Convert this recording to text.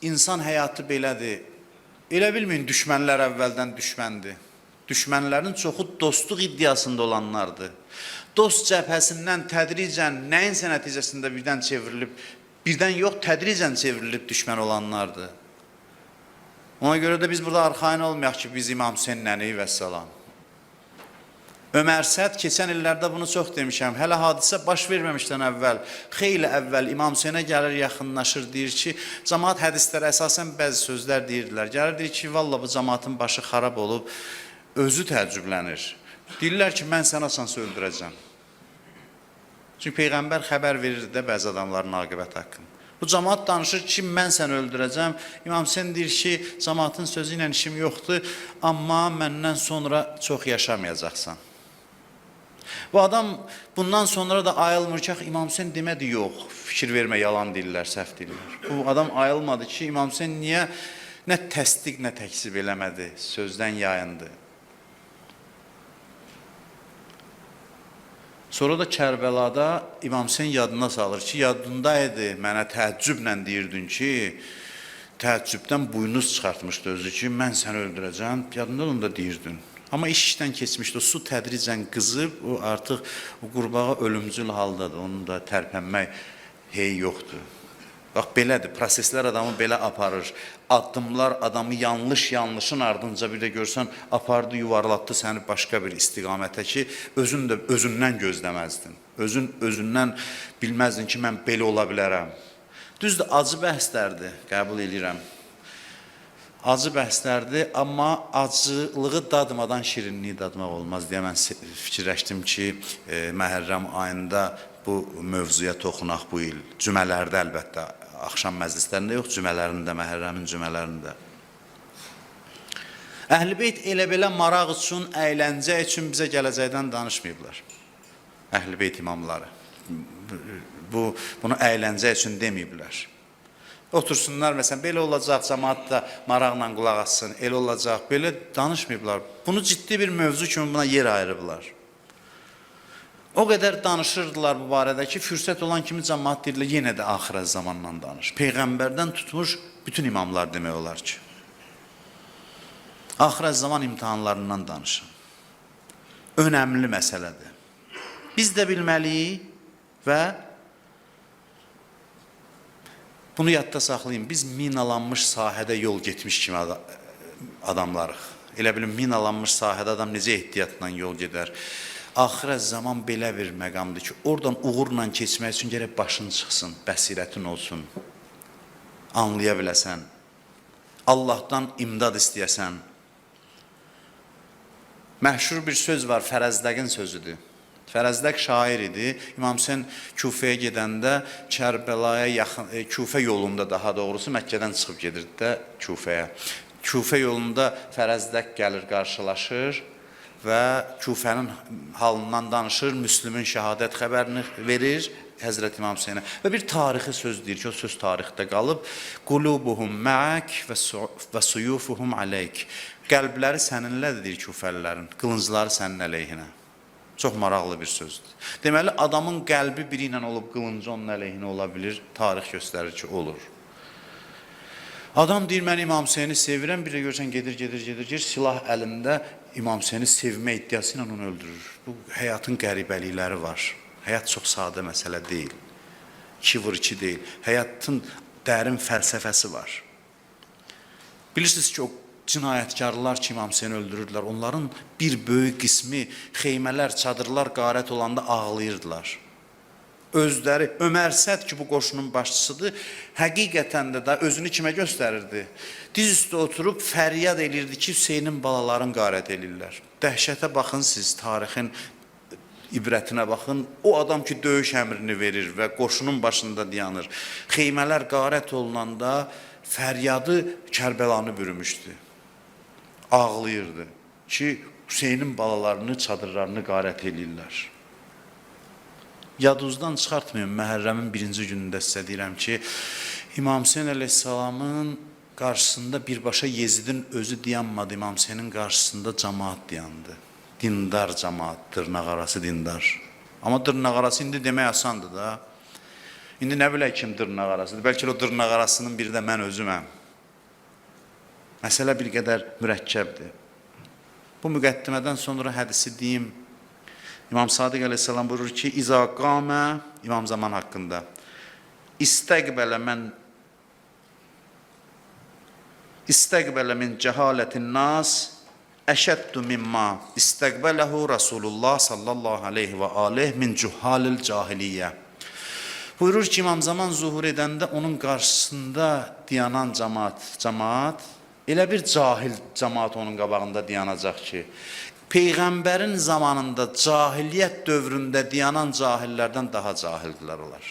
insan həyatı belədir. Elə bilməyin, düşmənlər əvvəldən düşməndir. Düşmənlərin çoxu dostluq iddiasında olanlardır. Dost cəbhəsindən tədricən nəyinsə nəticəsində birdən yox, tədricən çevrilib düşmən olanlardır. Ona görə də biz burada arxain olmayaq ki, biz İmam Hüseyn nəni və salam. Ömər Səd keçən illərdə bunu çox demişəm. Hələ hadisə baş verməmişdən əvvəl, xeyli əvvəl İmam Hüseynə gəlir, yaxınlaşır, deyir ki, cəmaat hədislərə əsasən bəzi sözlər deyirdilər. Gəlir, deyir ki, valla bu cəmaatın başı xarab olub, özü təəccüblənir. Deyirlər ki, mən səni asansa öldürəcəm. Çünki Peyğəmbər xəbər verir də bəzi adamların aqibət haqqında. Bu cəmaat danışır ki, mən səni öldürəcəm. İmam Hüseyn deyir ki, cəmaatın sözü ilə işim yoxdur, amma məndən sonra çox yaşamayacaqsan. Bu adam bundan sonra da ayılmır ki, İmam Hüseyn demədi, yox, fikir vermə, yalan deyirlər, səhv deyirlər. Bu adam ayılmadı ki, İmam Hüseyn niyə nə təsdiq, nə təksib eləmədi, sözdən yayındı. Sonra da Kərbəlada İmam Hüseyn yadına salır ki, yadındaydı, mənə təəccüblə deyirdin ki, təəccübdən buynuz çıxartmışdı özü ki, mən səni öldürəcəm, yadında onu da deyirdin. Amma iş işdən keçmişdi, o su tədricən qızıb, o artıq o qurbağa ölümcül haldadır, onun da tərpənmək hey yoxdur. Bax, belədir, proseslər adamı belə aparır, addımlar adamı yanlışın ardınca bir də görsən, apardı, yuvarlatdı səni başqa bir istiqamətə ki, özün də özündən gözləməzdin, özündən bilməzdin ki, mən belə ola bilərəm. Düzdür, acı bəhslərdir, qəbul edirəm. Acı bəhslərdir, amma acılığı dadmadan şirinliyi dadmaq olmaz deyə mən fikirləşdim ki, Məhərrəm ayında bu mövzuya toxunaq bu il. Cümələrdə əlbəttə, axşam məclislərində yox, cümələrində, Məhərrəmin cümələrində. Əhl-i-Beyt elə belə maraq üçün, əyləncə üçün bizə gələcəkdən danışmayıblar. Əhl-i-Beyt imamları. Bunu əyləncə üçün deməyiblər. Otursunlar, məsələn, belə olacaq, cəmaat da maraqla qulaq assın, elə olacaq, belə danışmayıblar. Bunu ciddi bir mövzu kimi buna yer ayırıblar. O qədər danışırdılar bu barədə ki, fürsət olan kimi cəmaat deyirlər, yenə də axirət zamanla danış. Peyğəmbərdən tutmuş bütün imamlar demək olar ki. Axirət zaman imtihanlarından danışın. Önəmli məsələdir. Biz də bilməliyik və bunu yadda saxlayın, biz minalanmış sahədə yol getmiş kimi adamlarıq. Elə bilin, minalanmış sahədə adam necə ehtiyatla yol gedər. Axirət zaman belə bir məqamdır ki, oradan uğurla keçmək üçün gərək başın çıxsın, bəsirətin olsun, anlaya biləsən, Allahdan imdad istəyəsən. Məşhur bir söz var, Fərəzdəqin sözüdür. Fərəzdəq şair idi. İmam Hüseyn Küfəyə gedəndə Kərbəlaya yaxın, Küfə yolunda daha doğrusu Məkkədən çıxıb gedirdi də Küfəyə. Küfə yolunda Fərəzdəq gəlir, qarşılaşır və Küfənin halından danışır, Müslümün şəhadət xəbərini verir Həzrət İmam Hüseynə. Və bir tarixi söz deyir ki, o söz tarixdə qalıb. Qulubuhum ma'ak və suyufuhum aleyk. Qəlbləri səninlədir, deyir Küfəlilərin, qılıncları sənin əleyhinə. Çox maraqlı bir sözdür. Deməli, adamın qəlbi biri ilə olub, qılıncı onun əleyhinə ola bilir, tarix göstərir ki, olur. Adam deyir, mən İmam Hüseyni sevirəm, bir də görsən gedir, silah əlində İmam Hüseyni sevmə iddiası ilə onu öldürür. Bu, həyatın qəribəlikləri var. Həyat çox sadə məsələ deyil. İki vur iki deyil. Həyatın dərin fəlsəfəsi var. Bilirsiniz ki, o cinayətkarlar ki, İmam Hüseyni öldürürdülər, onların bir böyük qismi xeymələr, çadırlar qarət olanda ağlayırdılar. Özləri, Ömər Səd ki, bu qoşunun başçısıdır, həqiqətən də özünü kimə göstərirdi? Diz üstə oturub fəryad elirdi ki, Hüseynin balalarını qarət elirlər. Dəhşətə baxın siz, tarixin ibrətinə baxın. O adam ki, döyüş əmrini verir və qoşunun başında dayanır. Xeymələr qarət olunanda fəryadı Kərbəlanı bürümüşdü. Ağlayırdı ki, Hüseynin balalarını, çadırlarını qarət eləyirlər. Yadınızdan çıxartmayın, Məhərrəmin birinci günündə sizə deyirəm ki, İmam Hüseyn əleyhissalamın qarşısında birbaşa Yezidin özü dayanmadı, İmam Hüseynin qarşısında cəmaat dayandı. Dindar cəmaat, dırnaq arası dindar. Amma dırnaq arası indi demək asandır da. İndi nə bilək kim dırnaq arasıdır? Bəlkə o dırnaq arasının biri də mən özüməm. Məsələ bir qədər mürəkkəbdir. Bu müqəddimədən sonra hədisi deyim. İmam Sadiq əleyhissalam buyurur ki, İza qamə, İmam Zaman haqqında, İstəqbələ min cəhalətin nas, əşəddu mimma istəqbələhu Rasulullah sallallahu aleyhi və aleyh min cühalil cahiliyyə. Buyurur ki, İmam Zaman zuhur edəndə onun qarşısında dayanan cəmaat, elə bir cahil cəmaat onun qabağında dayanacaq ki, Peyğəmbərin zamanında cahiliyyət dövründə dayanan cahillərdən daha cahildirlər olar.